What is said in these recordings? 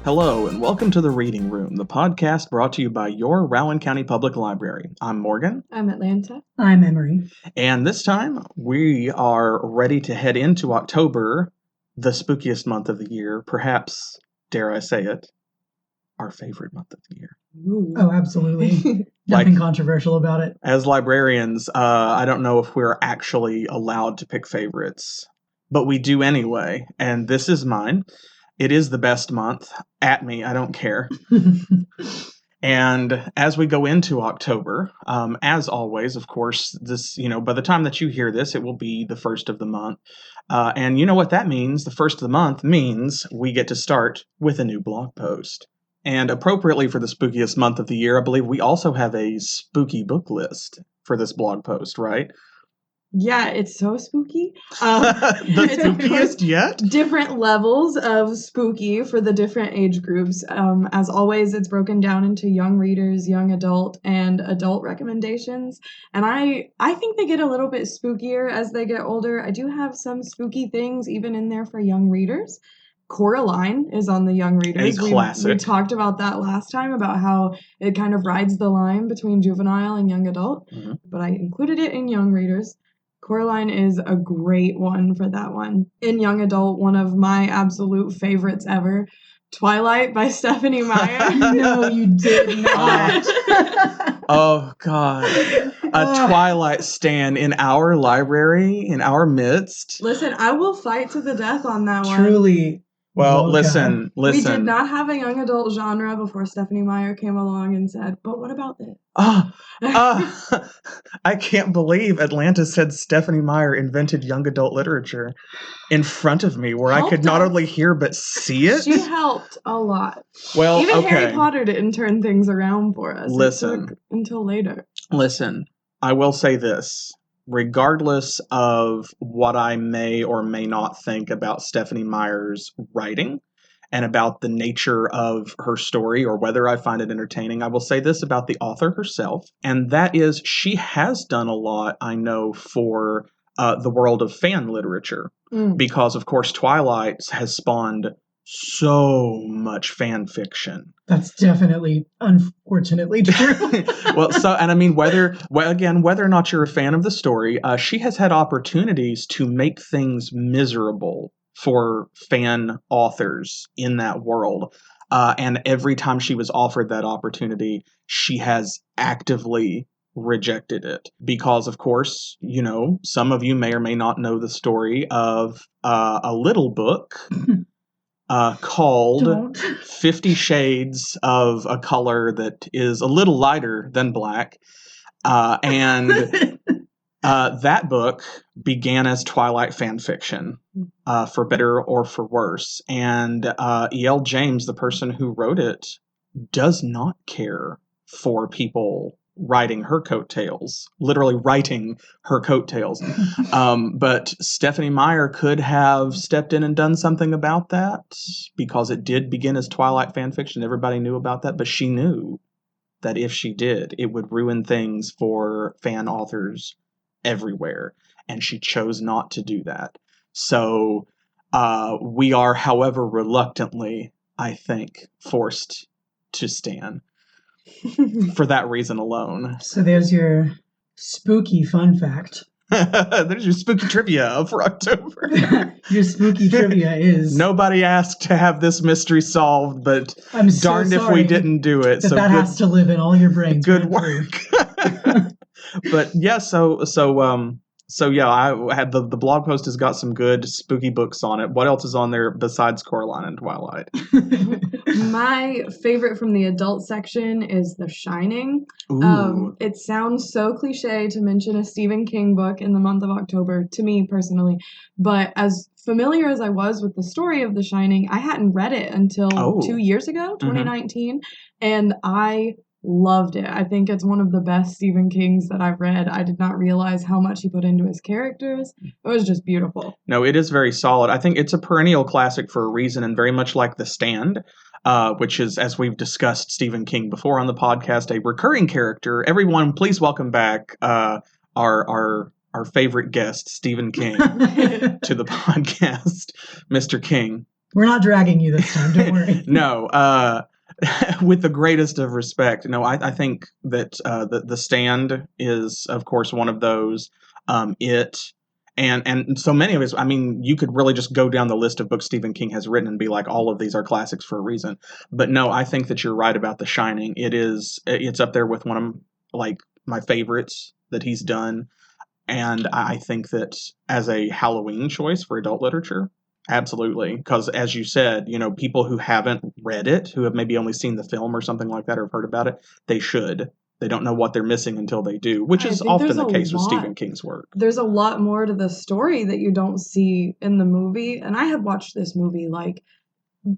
Hello, and welcome to The Reading Room, the podcast brought to you by your Rowan County Public Library. I'm Morgan. I'm Atlanta. I'm Emery. And this time, we are ready to head into October, the spookiest month of the year, perhaps, dare I say it, our favorite month of the year. Ooh. Oh, absolutely. Nothing controversial about it. As librarians, I don't know if we're actually allowed to pick favorites, but we do anyway, and this is mine. It is the best month. At me, I don't care. And as we go into October, as always, of course, this, by the time that you hear this, it will be the first of the month. And you know what that means? The first of the month means we get to start with a new blog post. And appropriately for the spookiest month of the year, I believe we also have a spooky book list for this blog post, right? Yeah, it's so spooky. The spookiest yet? Different levels of spooky for the different age groups. As always, it's broken down into young readers, young adult, and adult recommendations. And I think they get a little bit spookier as they get older. I do have some spooky things even in there for young readers. Coraline is on the young readers. A classic. We talked about that last time, about how it kind of rides the line between juvenile and young adult. Mm-hmm. But I included it in young readers. Coraline is a great one for that one. In young adult, one of my absolute favorites ever, Twilight by Stephanie Meyer. No, you did not. Oh, God. A Twilight stan in our library, in our midst. Listen, I will fight to the death on that one. Truly. Well, listen. We did not have a young adult genre before Stephanie Meyer came along and said, but what about this? I can't believe Atlanta said Stephanie Meyer invented young adult literature in front of me, where I could not only hear but see it. She helped a lot. Well, even okay. Harry Potter didn't turn things around for us. Listen. It took until later. Listen, I will say this. Regardless of what I may or may not think about Stephanie Meyer's writing and about the nature of her story or whether I find it entertaining, I will say this about the author herself, and that is she has done a lot, I know, for the world of fan literature. Because, of course, Twilight has spawned so much fan fiction. That's definitely, unfortunately, true. Whether or not you're a fan of the story, she has had opportunities to make things miserable for fan authors in that world. And every time she was offered that opportunity, she has actively rejected it. Because, of course, some of you may or may not know the story of a little book called 50 Shades of a Color that is a little lighter than black. And that book began as Twilight fan fiction, for better or for worse. And E.L. James, the person who wrote it, does not care for people riding her coattails, literally writing her coattails. But Stephanie Meyer could have stepped in and done something about that, because it did begin as Twilight fan fiction. Everybody knew about that, but she knew that if she did, it would ruin things for fan authors everywhere, and she chose not to do that. So we are, however reluctantly, I think, forced to stan for that reason alone. So there's your spooky fun fact. There's your spooky trivia for October. Your spooky trivia is... Nobody asked to have this mystery solved, but I'm so darned if we didn't do it. That has to live in all your brains. Good work. But yeah, so yeah, I had the blog post has got some good spooky books on it. What else is on there besides Coraline and Twilight? My favorite from the adult section is The Shining. It sounds so cliche to mention a Stephen King book in the month of October, to me personally, but as familiar as I was with the story of The Shining, I hadn't read it until 2 years ago, 2019, and I loved it. I think it's one of the best Stephen Kings that I've read. I did not realize how much he put into his characters. It was just beautiful. No, it is very solid. I think it's a perennial classic for a reason, and very much like The Stand, which is, as we've discussed Stephen King before on the podcast, a recurring character. Everyone, please welcome back our favorite guest, Stephen King, to the podcast. Mr. King, We're not dragging you this time, don't worry. No, with the greatest of respect. No, I think that the Stand is, of course, one of those. It and so many of us. I mean, you could really just go down the list of books Stephen King has written and be like, all of these are classics for a reason. But no, I think that you're right about The Shining. It's up there with one of like my favorites that he's done. And I think that as a Halloween choice for adult literature, absolutely. Because as you said, people who haven't read it, who have maybe only seen the film or something like that or have heard about it, they should. They don't know what they're missing until they do, which is often the case with Stephen King's work. There's a lot more to the story that you don't see in the movie. And I have watched this movie like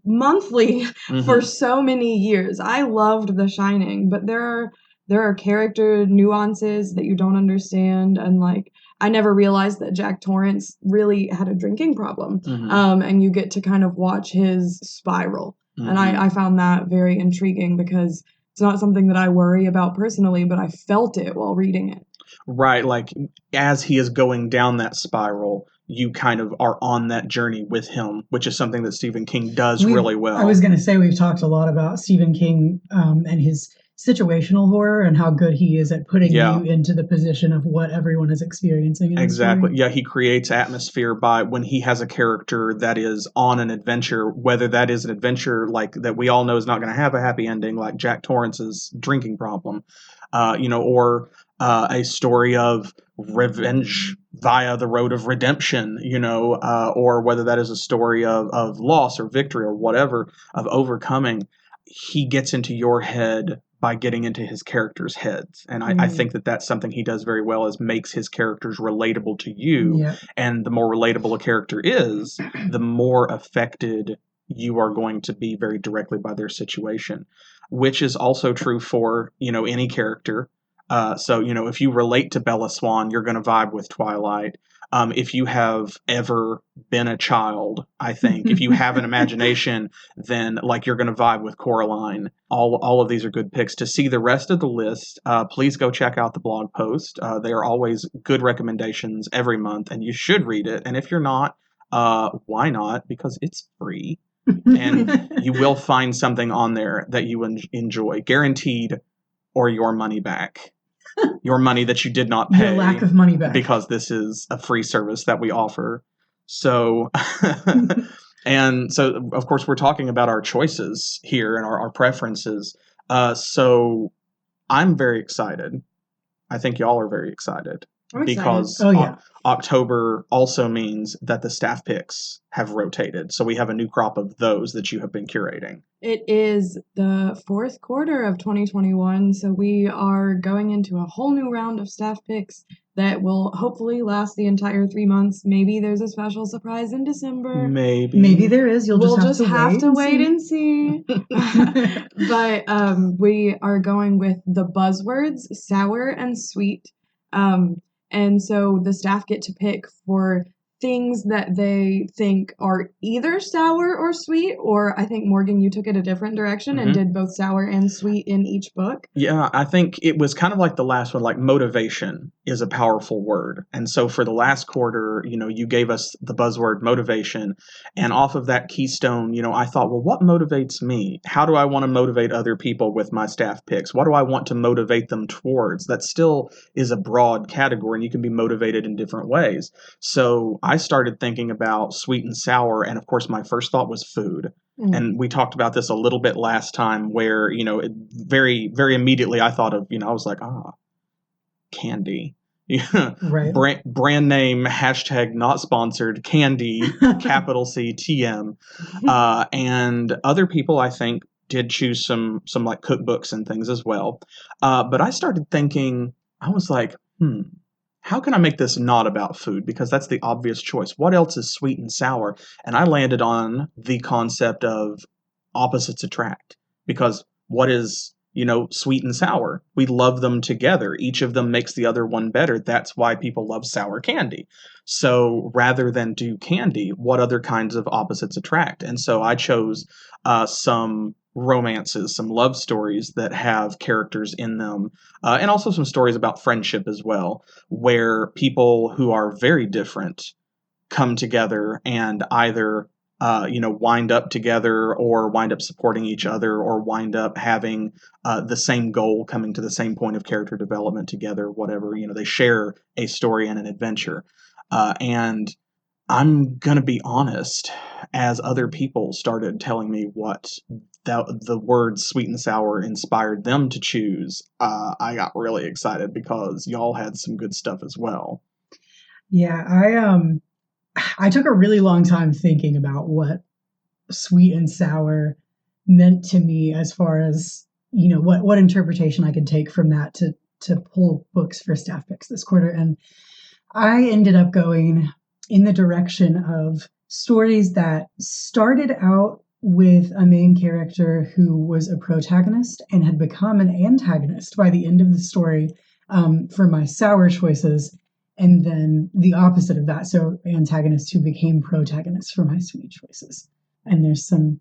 monthly for so many years. I loved The Shining, but there are character nuances that you don't understand, and like I never realized that Jack Torrance really had a drinking problem. And you get to kind of watch his spiral. And I found that very intriguing because it's not something that I worry about personally, but I felt it while reading it. Right, like as he is going down that spiral, you kind of are on that journey with him, which is something that Stephen King does really well. I was going to say we've talked a lot about Stephen King and his situational horror and how good he is at putting you into the position of what everyone is experiencing. Exactly. Yeah, he creates atmosphere by when he has a character that is on an adventure, whether that is an adventure like that we all know is not going to have a happy ending, like Jack Torrance's drinking problem, or a story of revenge via the road of redemption, or whether that is a story of loss or victory or whatever, of overcoming. He gets into your head by getting into his characters' heads. And I think that that's something he does very well, is makes his characters relatable to you. Yeah. And the more relatable a character is, the more affected you are going to be very directly by their situation, which is also true for, any character. So, if you relate to Bella Swan, you're going to vibe with Twilight. If you have ever been a child, I think, if you have an imagination, then like you're going to vibe with Coraline. All of these are good picks. To see the rest of the list, please go check out the blog post. They are always good recommendations every month, and you should read it. And if you're not, why not? Because it's free. And you will find something on there that you enjoy, guaranteed, or your money back. Your money that you did not pay. Your lack of money back. Because this is a free service that we offer. So, and so, of course, we're talking about our choices here and our preferences. So I'm very excited. I think y'all are very excited. Because October also means that the staff picks have rotated. So we have a new crop of those that you have been curating. It is the fourth quarter of 2021, so we are going into a whole new round of staff picks that will hopefully last the entire 3 months. Maybe there's a special surprise in December. Maybe there is. We'll just have to wait and see. But we are going with the buzzwords, sour and sweet. And so the staff get to pick for things that they think are either sour or sweet, or I think, Morgan, you took it a different direction and did both sour and sweet in each book. Yeah, I think it was kind of like the last one, like motivation is a powerful word. And so for the last quarter, you gave us the buzzword motivation. And off of that keystone, I thought, well, what motivates me? How do I want to motivate other people with my staff picks? What do I want to motivate them towards? That still is a broad category, and you can be motivated in different ways. So I started thinking about sweet and sour, and of course my first thought was food. And we talked about this a little bit last time where, very, very immediately I thought of, I was like, candy. Right. Brand name, hashtag not sponsored, candy, capital C, TM. And other people, I think, did choose some like cookbooks and things as well. But I started thinking, I was like, how can I make this not about food? Because that's the obvious choice. What else is sweet and sour? And I landed on the concept of opposites attract. Because what is, sweet and sour? We love them together. Each of them makes the other one better. That's why people love sour candy. So rather than do candy, what other kinds of opposites attract? And so I chose some romances, some love stories that have characters in them, and also some stories about friendship as well, where people who are very different come together and either wind up together or wind up supporting each other or wind up having the same goal, coming to the same point of character development together, whatever. They share a story and an adventure. And I'm going to be honest, as other people started telling me what the word sweet and sour inspired them to choose, I got really excited because y'all had some good stuff as well. Yeah, I took a really long time thinking about what sweet and sour meant to me as far as, what interpretation I could take from that to pull books for staff picks this quarter. And I ended up going in the direction of stories that started out with a main character who was a protagonist and had become an antagonist by the end of the story, for my sour choices, and then the opposite of that, so antagonists who became protagonists for my sweet choices. And there's some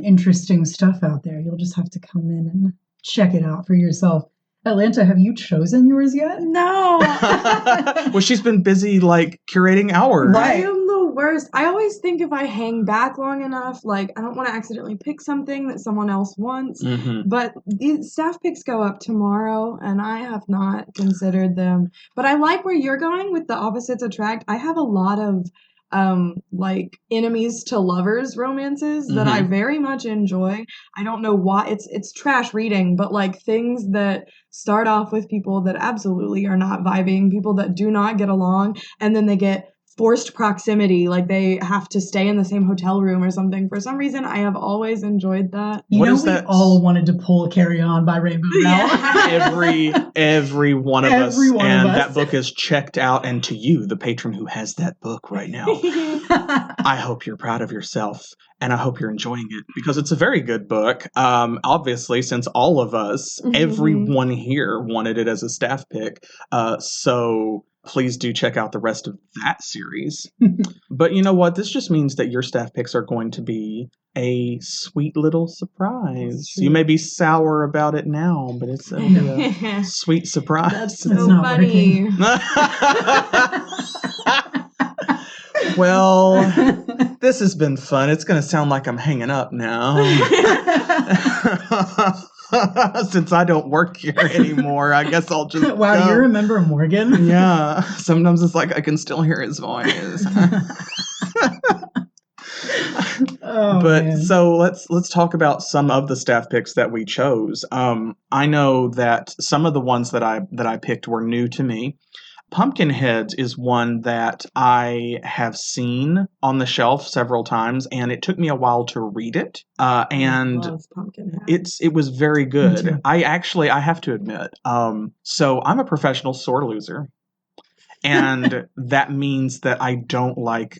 interesting stuff out there. You'll just have to come in and check it out for yourself. Atlanta, have you chosen yours yet? No. Well, she's been busy curating ours. Right. I am the worst. I always think if I hang back long enough, I don't want to accidentally pick something that someone else wants. Mm-hmm. But these staff picks go up tomorrow, and I have not considered them. But I like where you're going with the opposites attract. I have a lot of enemies to lovers romances that I very much enjoy. I don't know why it's trash reading, but things that start off with people that absolutely are not vibing, people that do not get along, and then they get forced proximity, they have to stay in the same hotel room or something. For some reason, I have always enjoyed that. We all wanted to pull Carry On by Rainbow Rowell. Every one of us. And that book is checked out. And to you, the patron who has that book right now, I hope you're proud of yourself. And I hope you're enjoying it because it's a very good book. Obviously, since all of us, everyone here wanted it as a staff pick. So please do check out the rest of that series. But you know what? This just means that your staff picks are going to be a sweet little surprise. You may be sour about it now, but it'll be a sweet surprise. That's so funny. Well, this has been fun. It's going to sound like I'm hanging up now. Since I don't work here anymore, I guess I'll just Wow, go. You remember Morgan? Yeah. Sometimes it's I can still hear his voice. So let's talk about some of the staff picks that we chose. I know that some of the ones that I picked were new to me. Pumpkinheads is one that I have seen on the shelf several times, and it took me a while to read it. And I love Pumpkinheads. It was very good. I have to admit. So I'm a professional sore loser, and that means that I don't like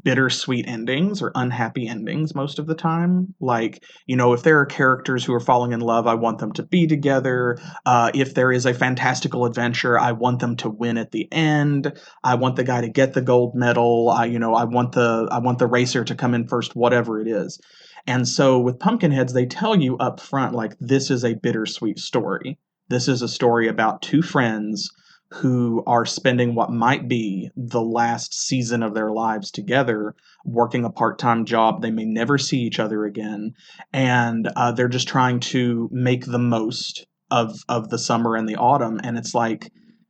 bittersweet endings or unhappy endings most of the time. If there are characters who are falling in love, I want them to be together. If there is a fantastical adventure, I want them to win at the end. I want the guy to get the gold medal. I want the racer to come in first, whatever it is. And so with Pumpkinheads, they tell you up front, this is a bittersweet story. This is a story about two friends who are spending what might be the last season of their lives together, working a part-time job. They may never see each other again, and they're just trying to make the most of the summer and the autumn. And it's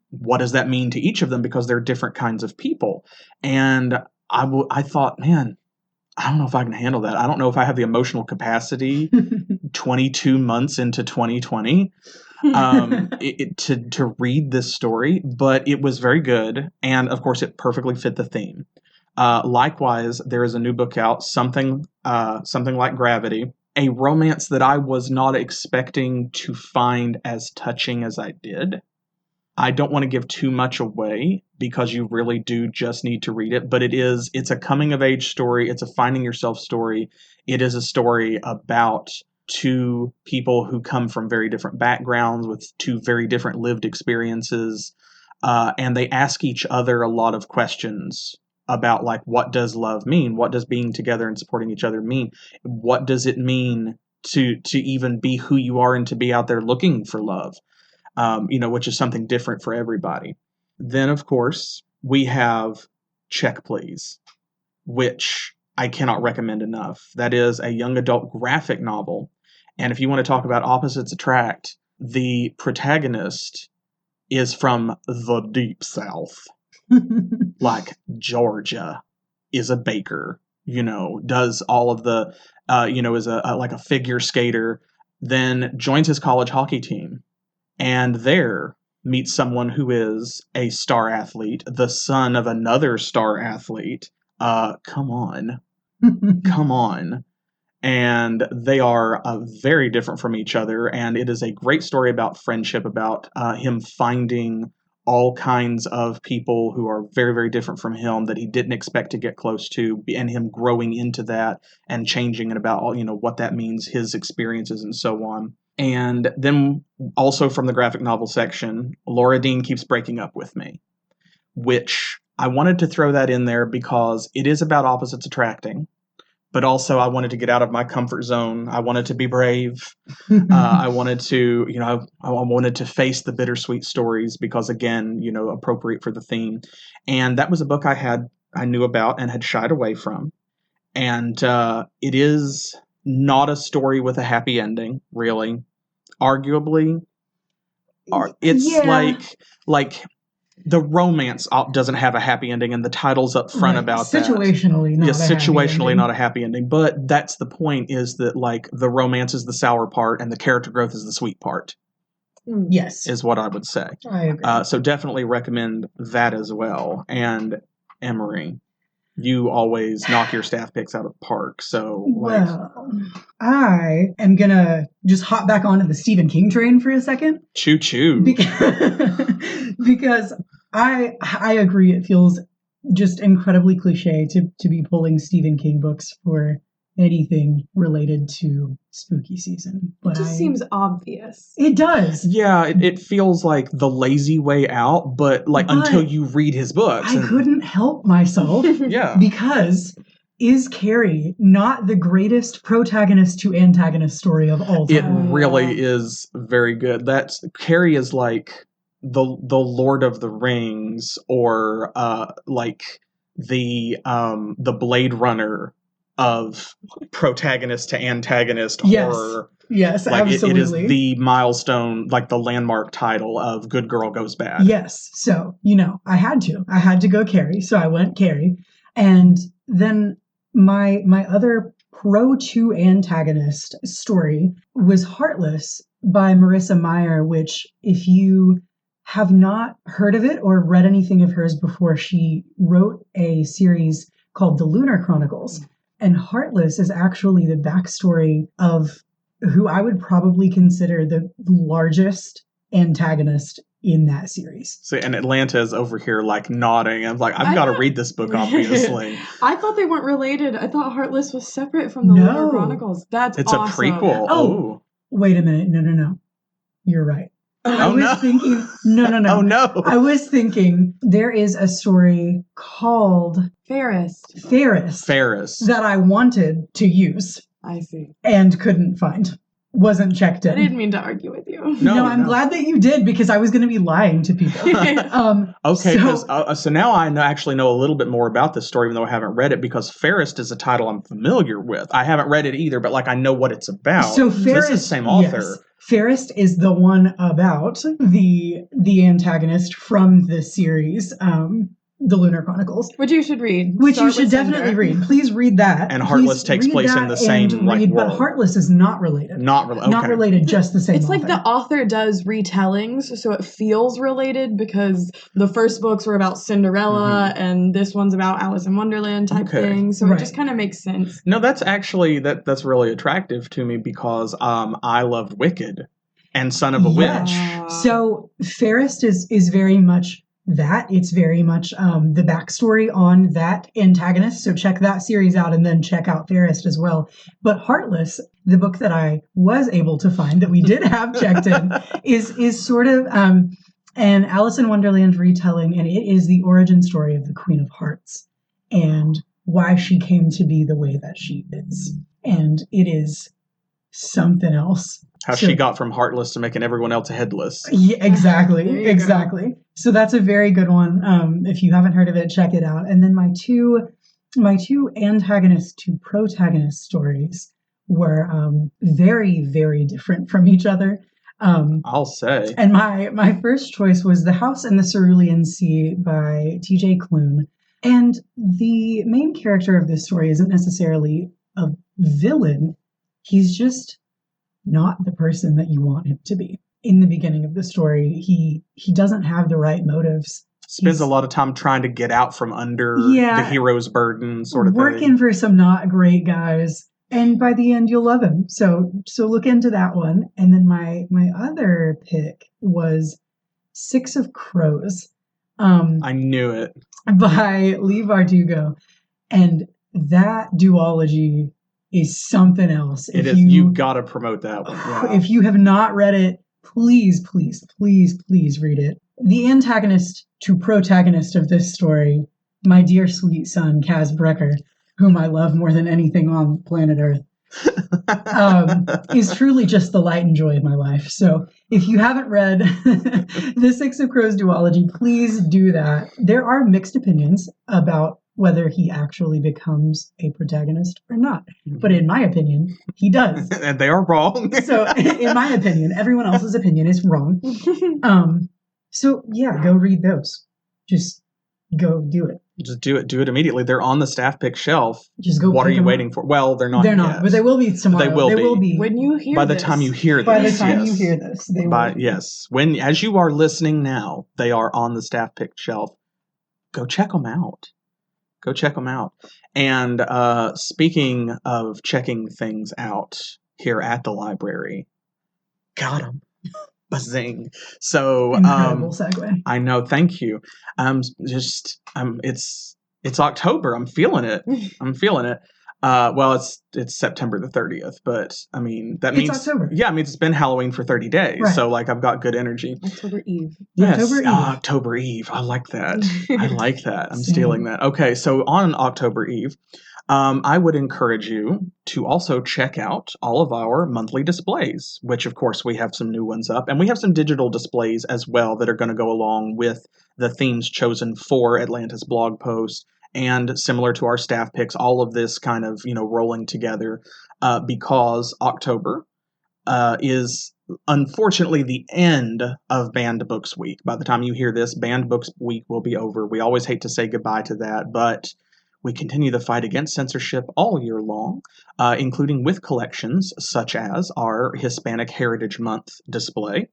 what does that mean to each of them? Because they're different kinds of people. And I thought, man, I don't know if I can handle that. I don't know if I have the emotional capacity 22 months into 2020 to read this story, but it was very good, and of course it perfectly fit the theme. Likewise, there is a new book out, something like Gravity, a romance that I was not expecting to find as touching as I did. I don't want to give too much away because you really do just need to read it, but it's a coming of age story, it's a finding yourself story. It is a story about two people who come from very different backgrounds with two very different lived experiences, and they ask each other a lot of questions about what does love mean? What does being together and supporting each other mean? What does it mean to even be who you are and to be out there looking for love? Which is something different for everybody. Then, of course, we have Check Please, which I cannot recommend enough. That is a young adult graphic novel. And if you want to talk about opposites attract, the protagonist is from the deep South. Like Georgia, is a baker, does all of the, is like a figure skater, then joins his college hockey team. And there meets someone who is a star athlete, the son of another star athlete. Come on. And they are very different from each other. And it is a great story about friendship, about him finding all kinds of people who are very, very different from him that he didn't expect to get close to, and him growing into that and changing, and about all, what that means, his experiences and so on. And then also from the graphic novel section, Laura Dean Keeps Breaking Up With Me, which I wanted to throw that in there because it is about opposites attracting. But also I wanted to get out of my comfort zone. I wanted to be brave. I wanted to, I wanted to face the bittersweet stories because, again, appropriate for the theme. And that was a book I knew about and had shied away from. And it is not a story with a happy ending, really. Arguably. It's like the romance doesn't have a happy ending, and the title's up front about situationally that. Situationally not a happy ending. But that's the point, is that like the romance is the sour part and the character growth is the sweet part. Yes. Is what I would say. I agree. So definitely recommend that as well. And Emery, you always knock your staff picks out of the park. So I am going to just hop back onto the Stephen King train for a second. Choo choo. Because I agree, it feels just incredibly cliche to be pulling Stephen King books for anything related to spooky season. But it just seems obvious. It does. Yeah, it feels like the lazy way out, but until you read his books. I couldn't help myself. Yeah. Because is Carrie not the greatest protagonist to antagonist story of all time? It really is very good. Carrie is like the Lord of the Rings, or like the Blade Runner of protagonist to antagonist horror. Yes, absolutely. It is the milestone, like the landmark title of Good Girl Goes Bad. Yes. So, I had to go Carrie. So I went Carrie. And then my other pro to antagonist story was Heartless by Marissa Meyer, which, if you have not heard of it or read anything of hers before, she wrote a series called The Lunar Chronicles. And Heartless is actually the backstory of who I would probably consider the largest antagonist in that series. So, and Atlanta is over here nodding. I'm like, I've got to read this book, obviously. I thought they weren't related. I thought Heartless was separate from the Lunar Chronicles. It's awesome. A prequel. Oh, wait a minute. No. You're right. I was thinking, no. Oh, no. I was thinking there is a story called Ferris that I wanted to use. I see. And couldn't find. Wasn't checked in. I didn't mean to argue with you. No, I'm glad that you did, because I was going to be lying to people. Okay, so now I actually know a little bit more about this story, even though I haven't read it, because Ferris is a title I'm familiar with. I haven't read it either, but I know what it's about. So Ferris, this is the same author. Yes. Ferris is the one about the antagonist from the series, The Lunar Chronicles. Which you should read. Which you should definitely read. Please read that. And Heartless takes place in the same world. But Heartless is not related. Not related. Okay. Not related, just the same It's author. like the author does retellings, so it feels related, because the first books were about Cinderella, and this one's about Alice in Wonderland type thing. So it just kind of makes sense. No, that's actually that's really attractive to me, because I loved Wicked and Son of a Witch. So Ferris is very much that. It's very much the backstory on that antagonist. So check that series out, and then check out Ferris as well. But Heartless, the book that I was able to find that we did have checked in, is sort of an Alice in Wonderland retelling, and it is the origin story of the Queen of Hearts and why she came to be the way that she is. And it is something else. How she got from heartless to making everyone else headless. Yeah, exactly. So that's a very good one. If you haven't heard of it, check it out. And then my two my two antagonist to protagonist stories were very, very different from each other. I'll say. And my first choice was The House in the Cerulean Sea by T.J. Clune. And the main character of this story isn't necessarily a villain. He's just not the person that you want him to be. In the beginning of the story, he doesn't have the right motives. Spends a lot of time trying to get out from under the hero's burden, sort of working thing. For some not great guys. And by the end, you'll love him. So look into that one. And then my other pick was Six of Crows. I knew it. By Leigh Bardugo. And that duology is something else. It is. You got to promote that one. Yeah. If you have not read it, please, please, please, please read it. The antagonist to protagonist of this story, my dear sweet son, Kaz Brecker, whom I love more than anything on planet Earth, is truly just the light and joy of my life. So if you haven't read the Six of Crows duology, please do that. There are mixed opinions about whether he actually becomes a protagonist or not. But in my opinion, he does. And they are wrong. So in my opinion, everyone else's opinion is wrong. So yeah, go read those. Just go do it. Just do it. Do it immediately. They're on the staff pick shelf. Just go. What are you waiting for? Well, they're not. They're not, yet. But they will be tomorrow. They will be when you hear. By the time you hear this. By the time you hear this, they will. Yes, as you are listening now, they are on the staff pick shelf. Go check them out. Go check them out. And speaking of checking things out here at the library, got them. Bazing. So incredible segue. I know. Thank you. It's October. I'm feeling it. Well, it's September the 30th, but I mean that means October. Yeah, I mean it's been Halloween for 30 days, right. So like I've got good energy. October Eve. Yes, October Eve. October Eve. I like that. I like that. I'm stealing that. Okay, so on October Eve, I would encourage you to also check out all of our monthly displays, which of course we have some new ones up, and we have some digital displays as well that are going to go along with the themes chosen for Atlantis blog posts. And similar to our staff picks, all of this kind of, rolling together because October is unfortunately the end of Banned Books Week. By the time you hear this, Banned Books Week will be over. We always hate to say goodbye to that, but we continue the fight against censorship all year long, including with collections such as our Hispanic Heritage Month display.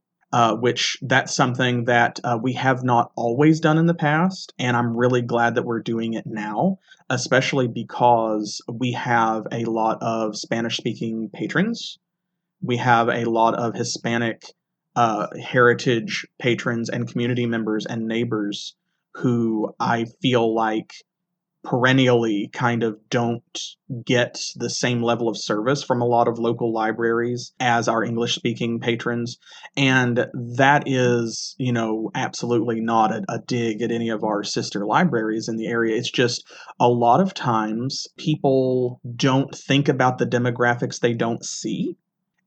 Which that's something that we have not always done in the past, and I'm really glad that we're doing it now, especially because we have a lot of Spanish-speaking patrons. We have a lot of Hispanic heritage patrons and community members and neighbors who I feel like perennially kind of don't get the same level of service from a lot of local libraries as our English-speaking patrons. And that is, absolutely not a dig at any of our sister libraries in the area. It's just a lot of times people don't think about the demographics they don't see.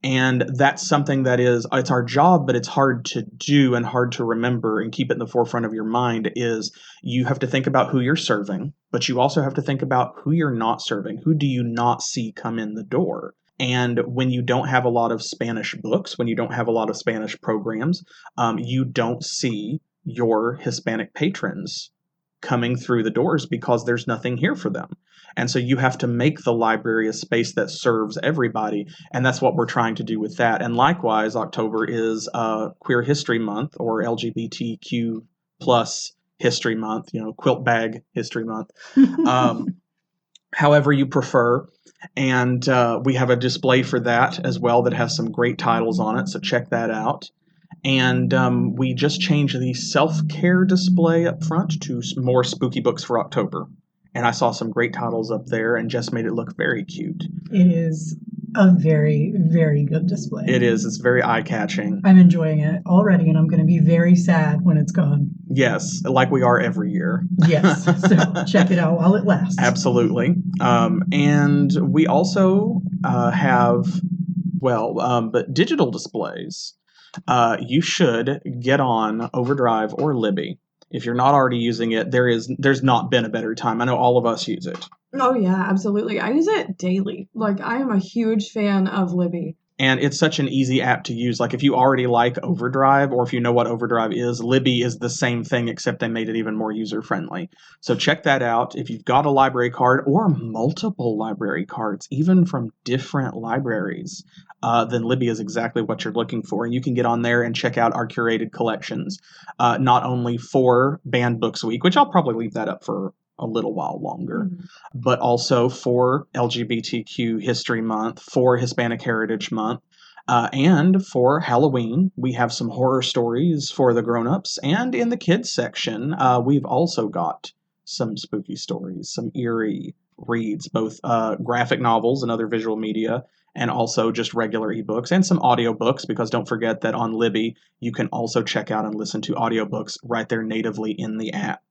And that's something that it's our job, but it's hard to do and hard to remember and keep it in the forefront of your mind is you have to think about who you're serving, but you also have to think about who you're not serving. Who do you not see come in the door? And when you don't have a lot of Spanish books, when you don't have a lot of Spanish programs, you don't see your Hispanic patrons coming through the doors because there's nothing here for them. And so you have to make the library a space that serves everybody, and that's what we're trying to do with that. And likewise, October is Queer History Month, or LGBTQ plus History Month, quilt bag History Month, however you prefer. And we have a display for that as well that has some great titles on it, so check that out. And we just changed the self-care display up front to more spooky books for October. And I saw some great titles up there and just made it look very cute. It is a very, very good display. It is. It's very eye-catching. I'm enjoying it already, and I'm going to be very sad when it's gone. Yes, like we are every year. Yes, so check it out while it lasts. Absolutely. And we also have, but digital displays. You should get on Overdrive or Libby. If you're not already using it, there's not been a better time. I know all of us use it. Oh, yeah, absolutely. I use it daily. Like, I am a huge fan of Libby. And it's such an easy app to use. Like if you already like Overdrive, or if you know what Overdrive is, Libby is the same thing, except they made it even more user-friendly. So check that out. If you've got a library card or multiple library cards, even from different libraries, then Libby is exactly what you're looking for. And you can get on there and check out our curated collections, not only for Banned Books Week, which I'll probably leave that up for a little while longer, but also for LGBTQ History Month, for Hispanic Heritage Month, and for Halloween. We have some horror stories for the grown-ups, and in the kids section, we've also got some spooky stories, some eerie reads, both graphic novels and other visual media, and also just regular ebooks and some audiobooks, because don't forget that on Libby, you can also check out and listen to audiobooks right there natively in the app.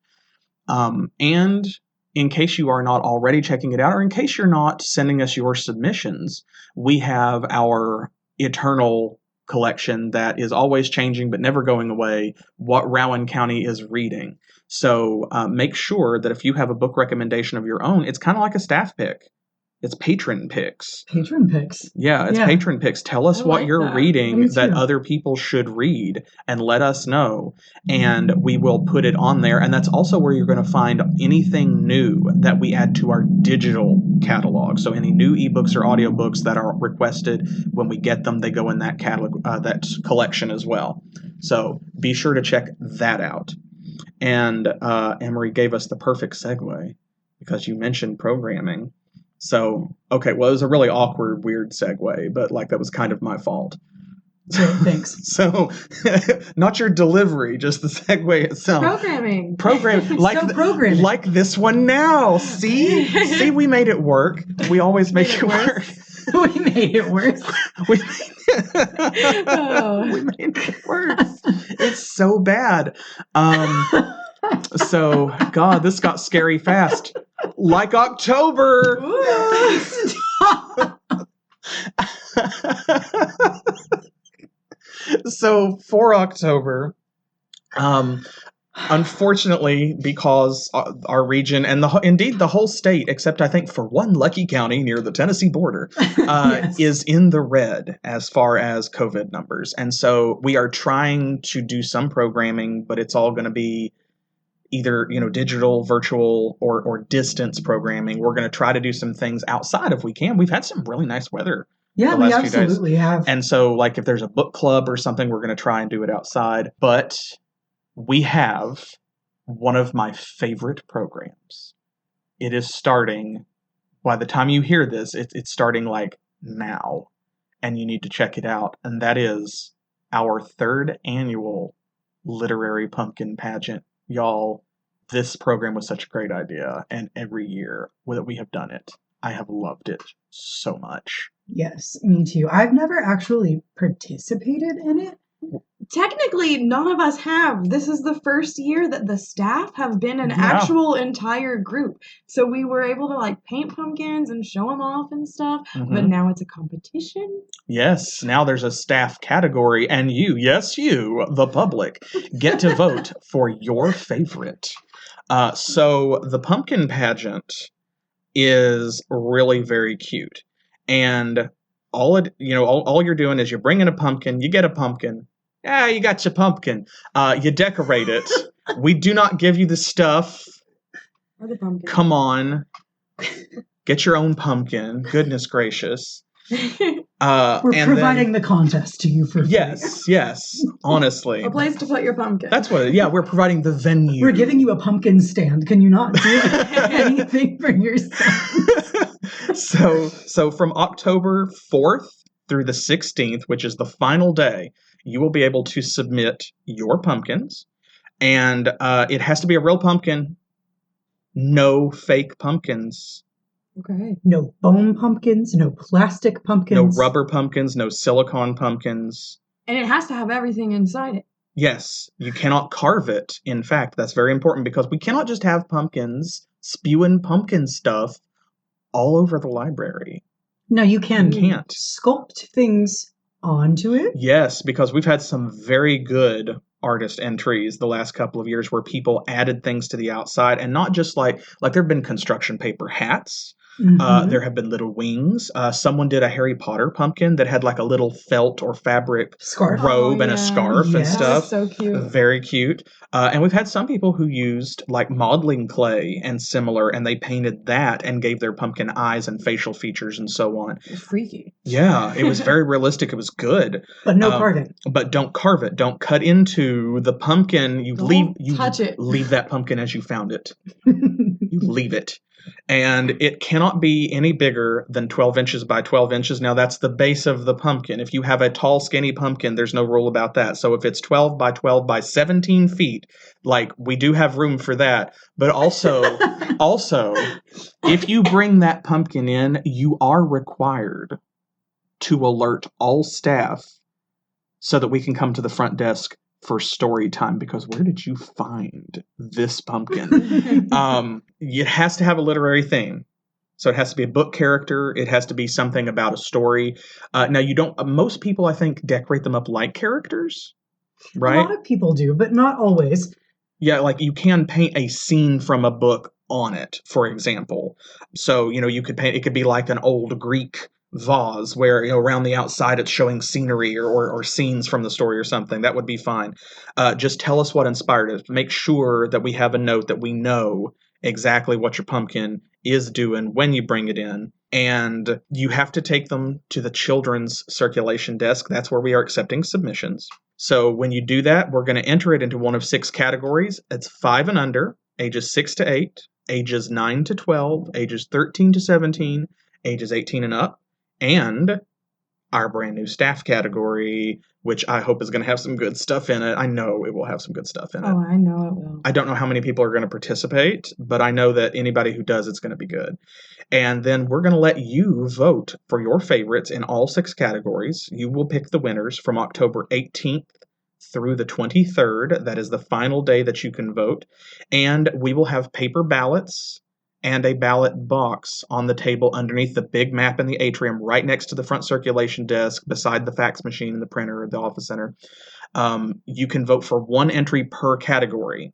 And in case you are not already checking it out, or in case you're not sending us your submissions, we have our eternal collection that is always changing but never going away, What Rowan County is Reading. So make sure that if you have a book recommendation of your own, it's kind of like a staff pick. It's patron picks. Patron picks. Yeah, it's patron picks. Tell us what you're reading that other people should read and let us know. And we will put it on there. And that's also where you're going to find anything new that we add to our digital catalog. So any new ebooks or audiobooks that are requested, when we get them, they go in that catalog, that collection as well. So be sure to check that out. And Emery gave us the perfect segue because you mentioned programming. So, okay, well, it was a really awkward, weird segue, but like that was kind of my fault. Thanks. So, not your delivery, just the segue itself. Programming. Like this one now. See, we made it work. We always make it work. We made it worse. We made it worse. It's so bad. So, God, this got scary fast. Like October. So for October, unfortunately, because our region and indeed the whole state, except I think for one lucky county near the Tennessee border, is in the red as far as COVID numbers. And so we are trying to do some programming, but it's all going to be either, digital, virtual, or distance programming. We're going to try to do some things outside if we can. We've had some really nice weather. Yeah, we absolutely have. And so, like, if there's a book club or something, we're going to try and do it outside. But we have one of my favorite programs. It is starting, by the time you hear this, it's starting, like, now. And you need to check it out. And that is our 3rd annual Literary Pumpkin Pageant. Y'all, this program was such a great idea. And every year that we have done it, I have loved it so much. Yes, me too. I've never actually participated in it. Technically, none of us have. This is the first year that the staff have been an actual entire group. So we were able to like paint pumpkins and show them off and stuff. Mm-hmm. But now it's a competition. Yes, now there's a staff category, and you, the public, get to vote for your favorite. So the pumpkin pageant is really very cute. And all you're doing is you're bringing a pumpkin, you get a pumpkin. Yeah, you got your pumpkin. You decorate it. We do not give you the stuff. Or the pumpkin. Come on. Get your own pumpkin. Goodness gracious. We're providing the contest to you for free. Yes, honestly. A place to put your pumpkin. That's what we're providing the venue. We're giving you a pumpkin stand. Can you not do anything for yourself? So from October 4th through the 16th, which is the final day, you will be able to submit your pumpkins. And it has to be a real pumpkin. No fake pumpkins. Okay. No foam pumpkins, no plastic pumpkins. No rubber pumpkins, no silicone pumpkins. And it has to have everything inside it. Yes, you cannot carve it. In fact, that's very important because we cannot just have pumpkins spewing pumpkin stuff all over the library. No, you can't sculpt things onto it. Yes, because we've had some very good artist entries the last couple of years where people added things to the outside, and not just like there have been construction paper hats. There have been little wings. Someone did a Harry Potter pumpkin that had like a little felt or fabric robe and a scarf and stuff. That was so cute. Very cute. And we've had some people who used like modeling clay and similar, and they painted that and gave their pumpkin eyes and facial features and so on. It was freaky. Yeah, it was very realistic. It was good. But no carving. But don't carve it. Don't cut into the pumpkin. You touch it. Leave that pumpkin as you found it. You leave it. And it cannot be any bigger than 12 inches by 12 inches. Now, that's the base of the pumpkin. If you have a tall, skinny pumpkin, there's no rule about that. So if it's 12 by 12 by 17 feet, like, we do have room for that. But also, if you bring that pumpkin in, you are required to alert all staff so that we can come to the front desk for story time, because where did you find this pumpkin? It has to have a literary theme. So it has to be a book character. It has to be something about a story. Now, most people, I think, decorate them up like characters, right? A lot of people do, but not always. Yeah, like you can paint a scene from a book on it, for example. So, you could paint, it could be like an old Greek vase where, around the outside it's showing scenery or scenes from the story or something. That would be fine. Just tell us what inspired it. Make sure that we have a note that we know exactly what your pumpkin is doing when you bring it in. And you have to take them to the children's circulation desk. That's where we are accepting submissions. So when you do that, we're going to enter it into one of 6 categories. It's 5 and under, ages 6 to 8, ages 9 to 12, ages 13 to 17, ages 18 and up, and our brand new staff category, which I hope is going to have some good stuff in it. I know it will have some good stuff in it. Oh, I know it will. I don't know how many people are going to participate, but I know that anybody who does, it's going to be good. And then we're going to let you vote for your favorites in all 6 categories. You will pick the winners from October 18th through the 23rd. That is the final day that you can vote. And we will have paper ballots and a ballot box on the table underneath the big map in the atrium, right next to the front circulation desk, beside the fax machine and the printer at the office center. You can vote for 1 entry per category.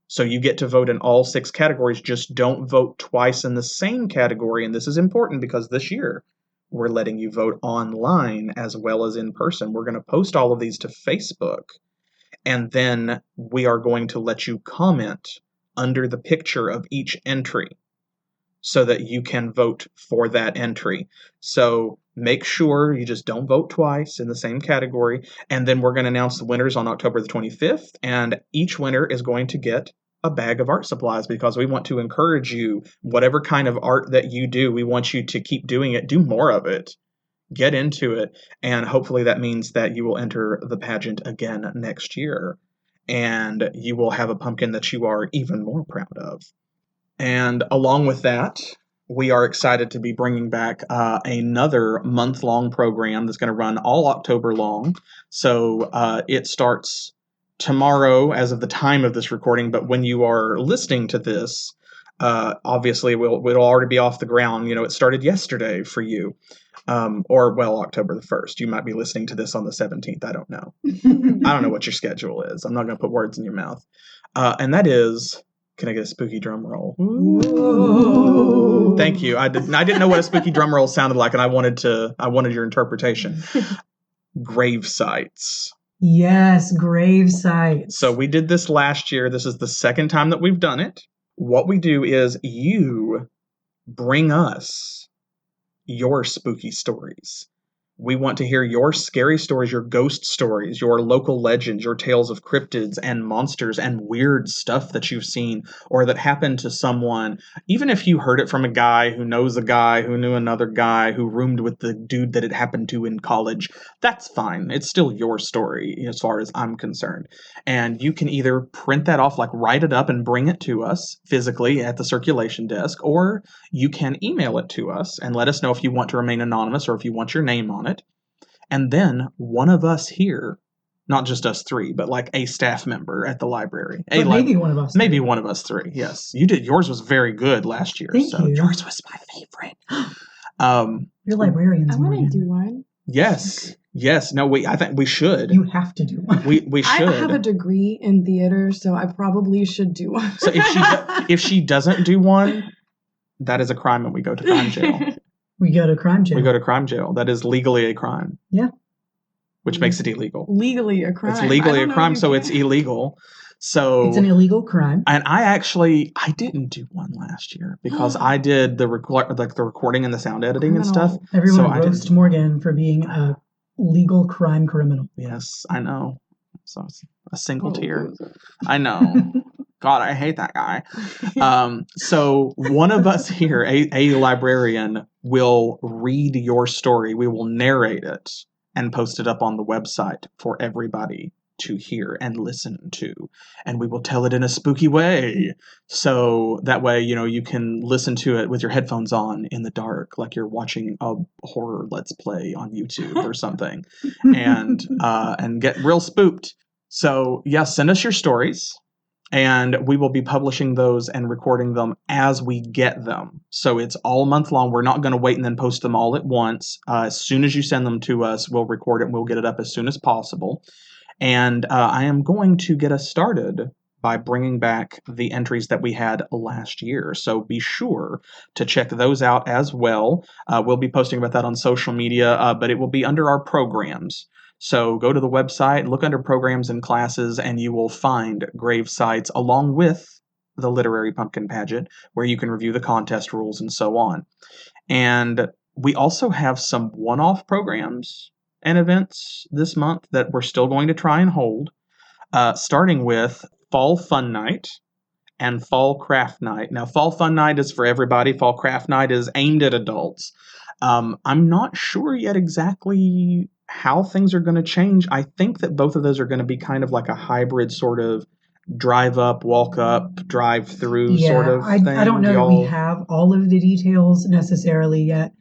So you get to vote in all 6 categories. Just don't vote twice in the same category. And this is important because this year we're letting you vote online as well as in person. We're going to post all of these to Facebook. And then we are going to let you comment under the picture of each entry so that you can vote for that entry. So make sure you just don't vote twice in the same category. And then we're going to announce the winners on October the 25th. And each winner is going to get a bag of art supplies, because we want to encourage you, whatever kind of art that you do, we want you to keep doing it, do more of it, get into it. And hopefully that means that you will enter the pageant again next year. And you will have a pumpkin that you are even more proud of. And along with that, we are excited to be bringing back another month-long program that's going to run all October long. So it starts tomorrow as of the time of this recording, but when you are listening to this, obviously it'll already be off the ground. It started yesterday for you. October the 1st. You might be listening to this on the 17th. I don't know. I don't know what your schedule is. I'm not going to put words in your mouth. And that is, can I get a spooky drum roll? Ooh. Thank you. I didn't know what a spooky drum roll sounded like, and I wanted your interpretation. Grave sites. Yes, grave sites. So we did this last year. This is the 2nd time that we've done it. What we do is you bring us your spooky stories. We want to hear your scary stories, your ghost stories, your local legends, your tales of cryptids and monsters and weird stuff that you've seen or that happened to someone. Even if you heard it from a guy who knows a guy who knew another guy who roomed with the dude that it happened to in college, that's fine. It's still your story as far as I'm concerned. And you can either print that off, like write it up and bring it to us physically at the circulation desk, or you can email it to us and let us know if you want to remain anonymous or if you want your name on it. And then one of us here, not just us 3, but like a staff member at the library. Maybe one of us. Maybe one of us 3, yes. You did. Yours was very good last year. Thank you. Yours was my favorite. You're librarians. I want to do one. Yes. No, I think we should. You have to do one. We should. I have a degree in theater, so I probably should do one. So if she doesn't do one, that is a crime, and we go to crime jail. We go to crime jail. We go to crime jail. That is legally a crime. Yeah. Which makes it illegal. Legally a crime. It's legally a crime, so it's illegal. So it's an illegal crime. And I didn't do one last year because I did the recording and the sound editing and stuff. Everyone roast Morgan for being a legal crime criminal. Yes, I know. So it's a single tear. I know. God, I hate that guy. So one of us here, a librarian, will read your story. We will narrate it and post it up on the website for everybody to hear and listen to. And we will tell it in a spooky way. So that way, you can listen to it with your headphones on in the dark, like you're watching a horror Let's Play on YouTube or something, and get real spooked. So yeah, send us your stories. And we will be publishing those and recording them as we get them. So it's all month long. We're not going to wait and then post them all at once. As soon as you send them to us, we'll record it and we'll get it up as soon as possible. And I am going to get us started by bringing back the entries that we had last year. So be sure to check those out as well. We'll be posting about that on social media, but it will be under our programs. So go to the website, look under programs and classes, and you will find grave sites along with the literary pumpkin pageant, where you can review the contest rules and so on. And we also have some one-off programs and events this month that we're still going to try and hold, starting with Fall Fun Night and Fall Craft Night. Now, Fall Fun Night is for everybody. Fall Craft Night is aimed at adults. I'm not sure yet exactly how things are going to change. I think that both of those are going to be kind of like a hybrid sort of drive up, walk up, drive through sort of thing. I don't know that we have all of the details necessarily yet.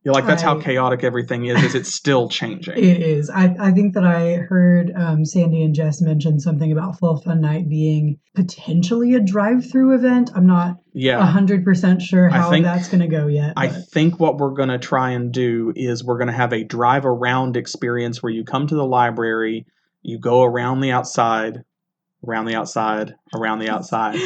That's how chaotic everything is it's still changing. It is. I think that I heard Sandy and Jess mention something about Fall Fun Night being potentially a drive-through event. I'm not 100% sure how that's going to go yet. I think what we're going to try and do is we're going to have a drive-around experience where you come to the library, you go around the outside, around the outside, around the outside.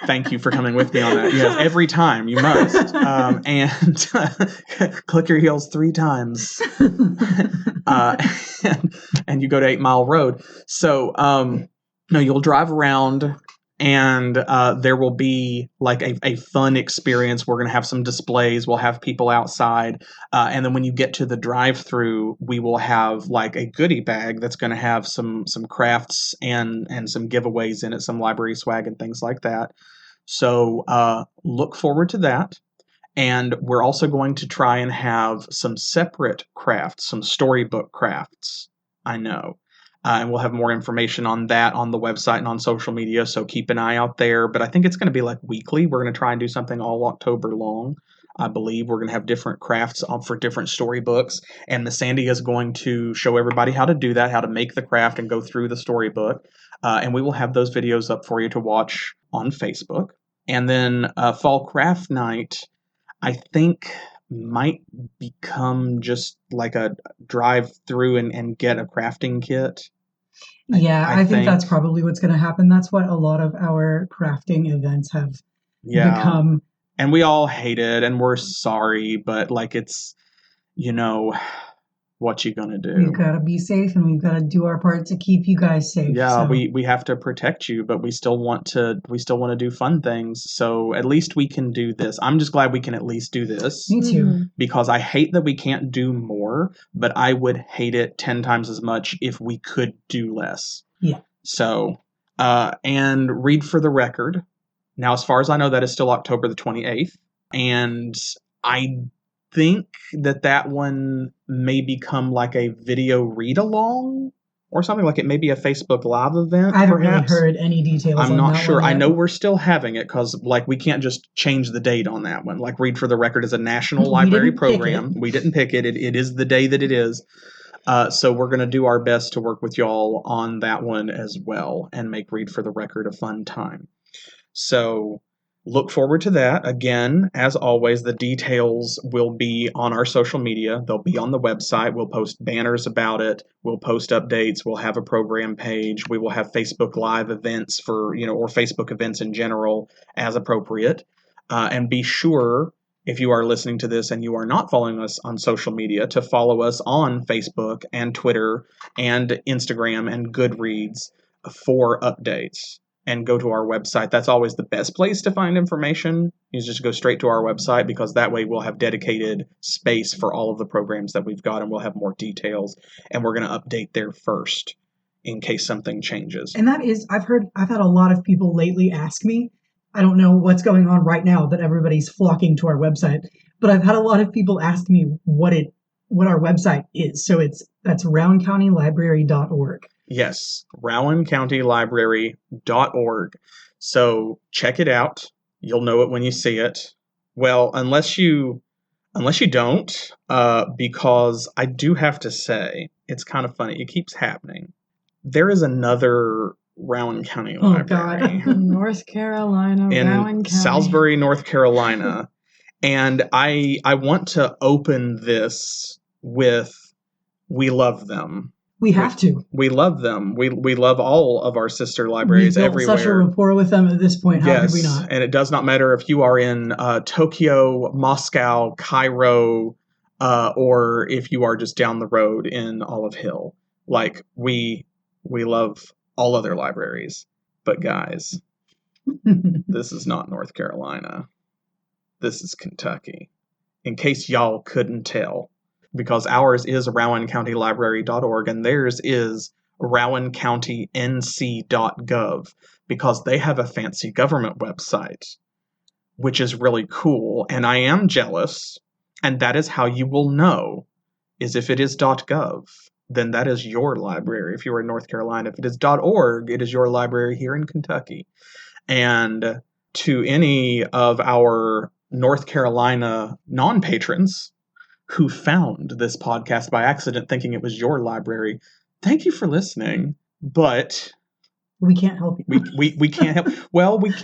Thank you for coming with me on that. Yes, every time you must. And click your heels 3 times. And you go to 8 Mile Road. So, no, you'll drive around and there will be like a fun experience. We're going to have some displays. We'll have people outside. And then when you get to the drive-through, we will have like a goodie bag that's going to have some crafts and some giveaways in it, some library swag and things like that. So look forward to that. And we're also going to try and have some separate crafts, some storybook crafts, I know. And we'll have more information on that on the website and on social media, so keep an eye out there. But I think it's going to be like weekly. We're going to try and do something all October long. I believe we're going to have different crafts for different storybooks. And Miss Sandy is going to show everybody how to do that, how to make the craft and go through the storybook. And we will have those videos up for you to watch on Facebook. And then Fall Craft Night, I think, might become just like a drive through and get a crafting kit. Yeah, I think that's probably what's going to happen. That's what a lot of our crafting events have become. And we all hate it and we're sorry, but like it's, what you gonna do? We've got to be safe and we've got to do our part to keep you guys safe. Yeah, so. we have to protect you, but we still want to do fun things. So at least we can do this. I'm just glad we can at least do this. Me too. Because I hate that we can't do more, but I would hate it 10 times as much if we could do less. Yeah. So, and read for the record. Now, as far as I know, that is still October the 28th. And I think that one may become like a video read-along or something, like it may be a Facebook Live event. I haven't really heard any details on that. I'm not sure. I know we're still having it because like we can't just change the date on that one. Like Read for the Record is a national library program. We didn't pick it. It is the day that it is. So we're going to do our best to work with y'all on that one as well and make Read for the Record a fun time. So look forward to that. Again, as always, the details will be on our social media. They'll be on the website. We'll post banners about it. We'll post updates. We'll have a program page. We will have Facebook Live events or Facebook events in general as appropriate. And be sure, if you are listening to this and you are not following us on social media, to follow us on Facebook and Twitter and Instagram and Goodreads for updates. And go to our website. That's always the best place to find information. You just go straight to our website, because that way we'll have dedicated space for all of the programs that we've got, and we'll have more details. And we're going to update there first in case something changes. And that is, I've had a lot of people lately ask me, I don't know what's going on right now that everybody's flocking to our website, but I've had a lot of people ask me what our website is. So that's rowancountylibrary.org. Yes, rowancountylibrary.org. So check it out. You'll know it when you see it. Well, unless you don't, because I do have to say, it's kind of funny. It keeps happening. There is another Rowan County Library. God. North Carolina, in Rowan County. Salisbury, North Carolina. And I want to open this with, we love them. We have to. We love them. We love all of our sister libraries We've built everywhere. Such a rapport with them at this point. How could we not? And it does not matter if you are in Tokyo, Moscow, Cairo, or if you are just down the road in Olive Hill. Like, we love all other libraries. But guys, this is not North Carolina. This is Kentucky. In case y'all couldn't tell. Because ours is rowancountylibrary.org and theirs is rowancountync.gov, because they have a fancy government website, which is really cool. And I am jealous. And that is how you will know, is if it is .gov, then that is your library if you are in North Carolina. If it is .org, it is your library here in Kentucky. And to any of our North Carolina non-patrons who found this podcast by accident thinking it was your library, thank you for listening. But we can't help you. We can't help. Well, we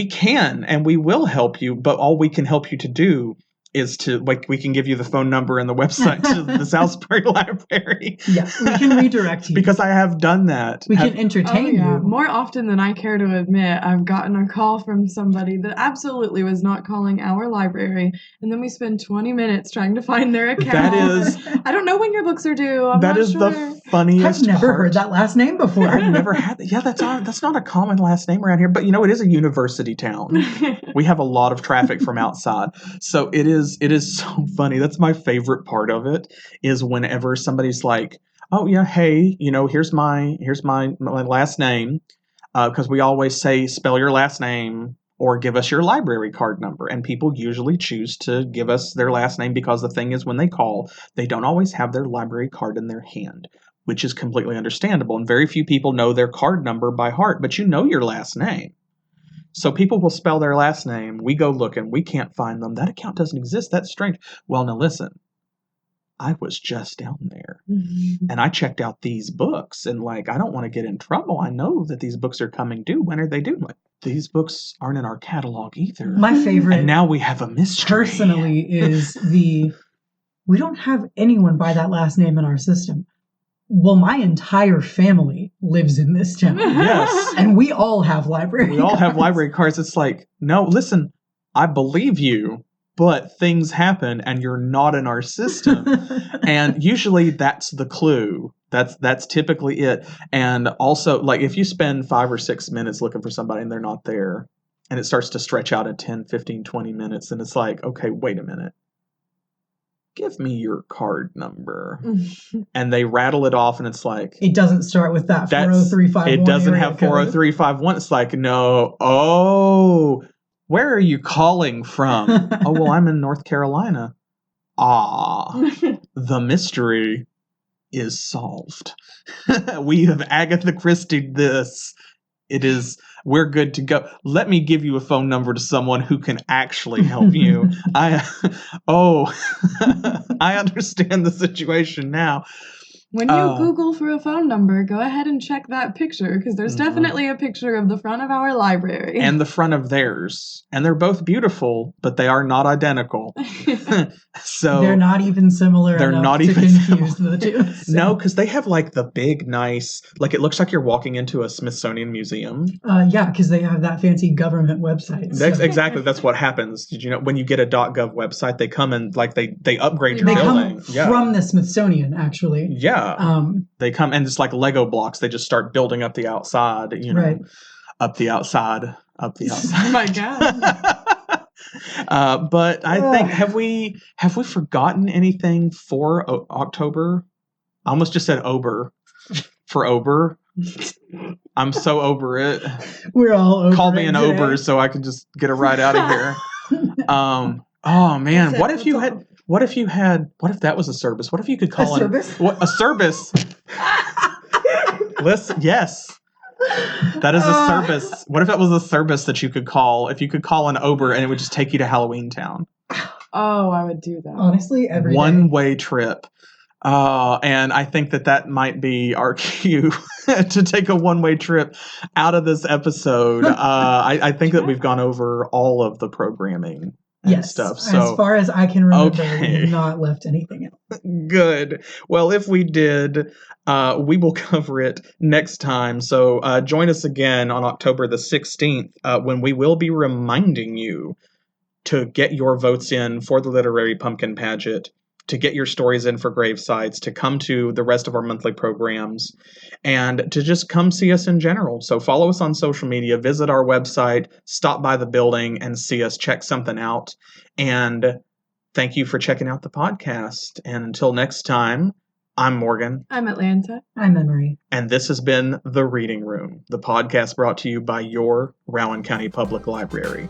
can and we will help you, but all we can help you to do is to, like, we can give you the phone number and the website to the Salisbury Library. Yeah, we can redirect you. Because I have done that. We can entertain you. More often than I care to admit, I've gotten a call from somebody that absolutely was not calling our library, and then we spend 20 minutes trying to find their account. That is... I don't know when your books are due. I'm that not is sure. The funniest I've never part. heard that last name before. I've never had that. Yeah, that's not a common last name around here. But, it is a university town. We have a lot of traffic from outside. So it is so funny. That's my favorite part of it, is whenever somebody's like, oh yeah, hey, here's my last name, because we always say spell your last name or give us your library card number, and people usually choose to give us their last name because the thing is, when they call, they don't always have their library card in their hand, which is completely understandable, and very few people know their card number by heart, but you know your last name. So people will spell their last name. We go looking. We can't find them. That account doesn't exist. That's strange. Well, now listen. I was just down there. And I checked out these books. And, I don't want to get in trouble. I know that these books are coming due. When are they due? These books aren't in our catalog either. My favorite. And now we have a mystery. Personally is we don't have anyone by that last name in our system. Well, my entire family lives in this town. Yes. And we all have library cards. We all have library cards. It's like, no, listen, I believe you, but things happen and you're not in our system. And usually that's the clue. That's typically it. And also, if you spend 5 or 6 minutes looking for somebody and they're not there, and it starts to stretch out at 10, 15, 20 minutes, and it's like, okay, wait a minute. Give me your card number. And they rattle it off, and it's like... It doesn't start with that 40351. It doesn't have 40351. It's like, no. Oh, where are you calling from? Oh, well, I'm in North Carolina. The mystery is solved. We have Agatha Christie'd this. We're good to go. Let me give you a phone number to someone who can actually help you. I understand the situation now. When you Google for a phone number, go ahead and check that picture, because there's definitely a picture of the front of our library. And the front of theirs. And they're both beautiful, but they are not identical. So they're not even similar enough to confuse the two. So. No, because they have like the big, nice, like it looks like you're walking into a Smithsonian museum. Yeah, because they have that fancy government website. So. Exactly, that's what happens. Did you know when you get a .gov website, they come and like they upgrade your building. They come from the Smithsonian, actually. Yeah. They come and it's like Lego blocks. They just start building up the outside, up the outside. Oh my God. But I think have we forgotten anything for October? I almost just said Ober for Ober. I'm so over it. We're all over Call me it an today. Ober so I can just get it right out of here. Oh man, what if that was a service? What if you could call a service? A service? Listen, yes. That is a service. What if that was a service that you could call? If you could call an Uber and it would just take you to Halloween Town. Oh, I would do that. Honestly, every one-way trip. And I think that might be our cue to take a one-way trip out of this episode. I think that we've gone over all of the programming and stuff. So as far as I can remember, we've not left anything out. Good. Well, if we did, we will cover it next time. So join us again on October the 16th when we will be reminding you to get your votes in for the Literary Pumpkin Pageant, to get your stories in for Gravesites, to come to the rest of our monthly programs, and to just come see us in general. So follow us on social media, visit our website, stop by the building and see us, check something out. And thank you for checking out the podcast. And until next time, I'm Morgan. I'm Atlanta. I'm Emery. And this has been The Reading Room, the podcast brought to you by your Rowan County Public Library.